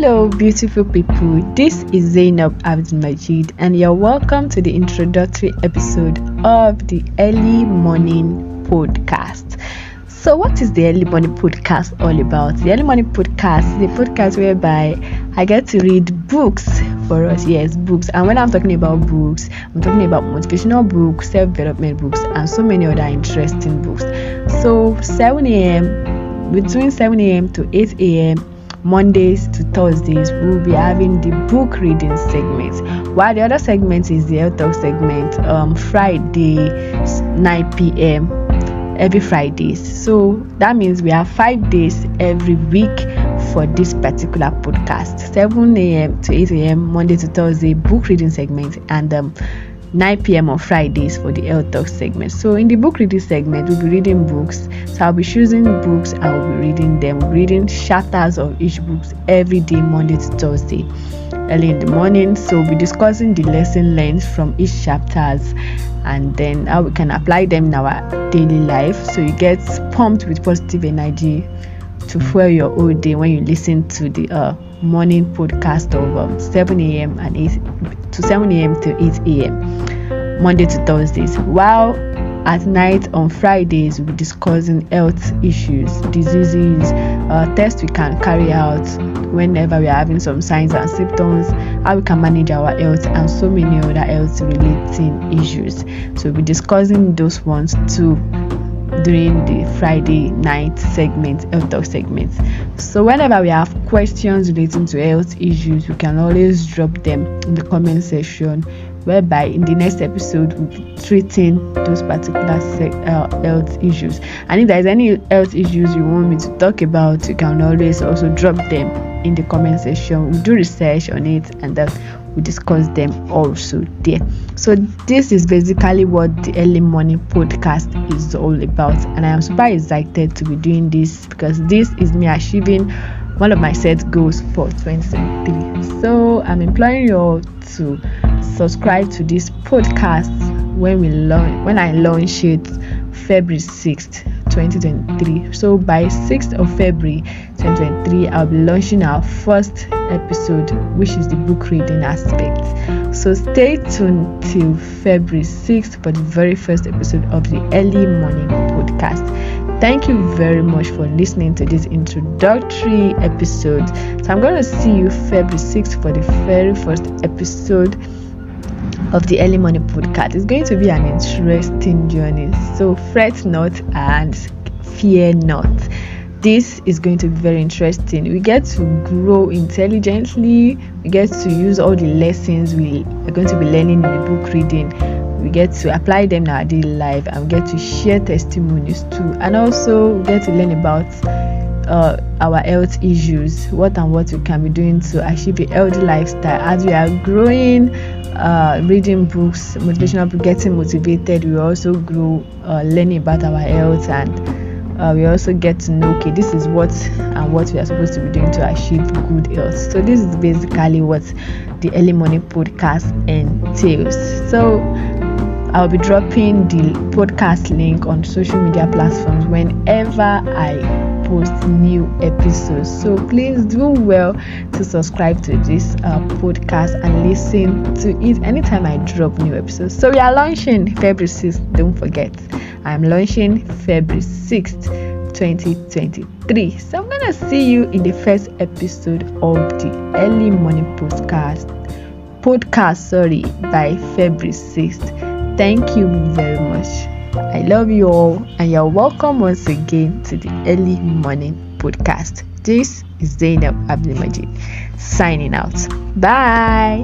Hello, beautiful people. This is Zainab Abdulmajid, and you're welcome to the introductory episode of the Early Morning Podcast. So, what is the Early Morning Podcast all about? The Early Morning Podcast is a podcast whereby I get to read books for us. Yes, books. And when I'm talking about books, I'm talking about motivational books, self-development books, and so many other interesting books. So, 7 a.m., between 7 a.m. to 8 a.m., Mondays to Thursdays, we'll be having the book reading segment, while the other segment is the health talk segment. Friday 9 p.m. every Fridays. So that means we have 5 days every week for this particular podcast. 7 a.m. to 8 a.m. Monday to Thursday book reading segment, and 9 p.m. on Fridays for the health talk segment. So in the book reading segment, we'll be reading books. So I'll be choosing books and we'll be reading them. We'll be reading chapters of each book every day, Monday to Thursday, early in the morning. So we'll be discussing the lesson learned from each chapters and then how we can apply them in our daily life. So you get pumped with positive energy to fuel your whole day when you listen to the morning podcast of 7 a.m. and 8 to 7 a.m. to 8 a.m. Monday to Thursdays, while at night on Fridays we'll be discussing health issues, diseases, tests we can carry out whenever we are having some signs and symptoms, how we can manage our health, and so many other health relating issues. So we'll be discussing those ones too during the Friday night segment, health talk segment. So whenever we have questions relating to health issues, you can always drop them in the comment section, whereby in the next episode we'll be treating those particular health issues. And if there's any health issues you want me to talk about, you can always also drop them in the comment section. We'll do research on it and we discuss them also there. So this is basically what the early morning podcast is all about, and I am super excited to be doing this because this is me achieving one of my set goals for 2023. So I'm imploring you all to subscribe to this podcast when I launch it February 6th 2023. So by 6th of February 2023, I'll be launching our first episode, which is the book reading aspect. So stay tuned till February 6th for the very first episode of the early morning podcast. Thank you very much for listening to this introductory episode. So I'm going to see you February 6th for the very first episode of the early morning podcast. It's going to be an interesting journey, so fret not and fear not. This is going to be very interesting. We get to grow intelligently, we get to use all the lessons we are going to be learning in the book reading, we get to apply them in our daily life, and we get to share testimonies too, and also we get to learn about our health issues, what we can be doing to achieve a healthy lifestyle. As we are growing, reading books, motivational books, getting motivated, we also grow learning about our health, and we also get to know, okay, this is what we are supposed to be doing to achieve good health. So this is basically what the early morning podcast entails. So I'll be dropping the podcast link on social media platforms whenever I post new episodes. So please do well to subscribe to this podcast and listen to it anytime I drop new episodes. So we are launching February 6th. Don't forget, I'm launching February 6th 2023. So I'm gonna see you in the first episode of the early morning podcast by February 6th. Thank you very much. I love you all, and you're welcome once again to the early morning podcast. This is Zainab Abdulmajid signing out. Bye.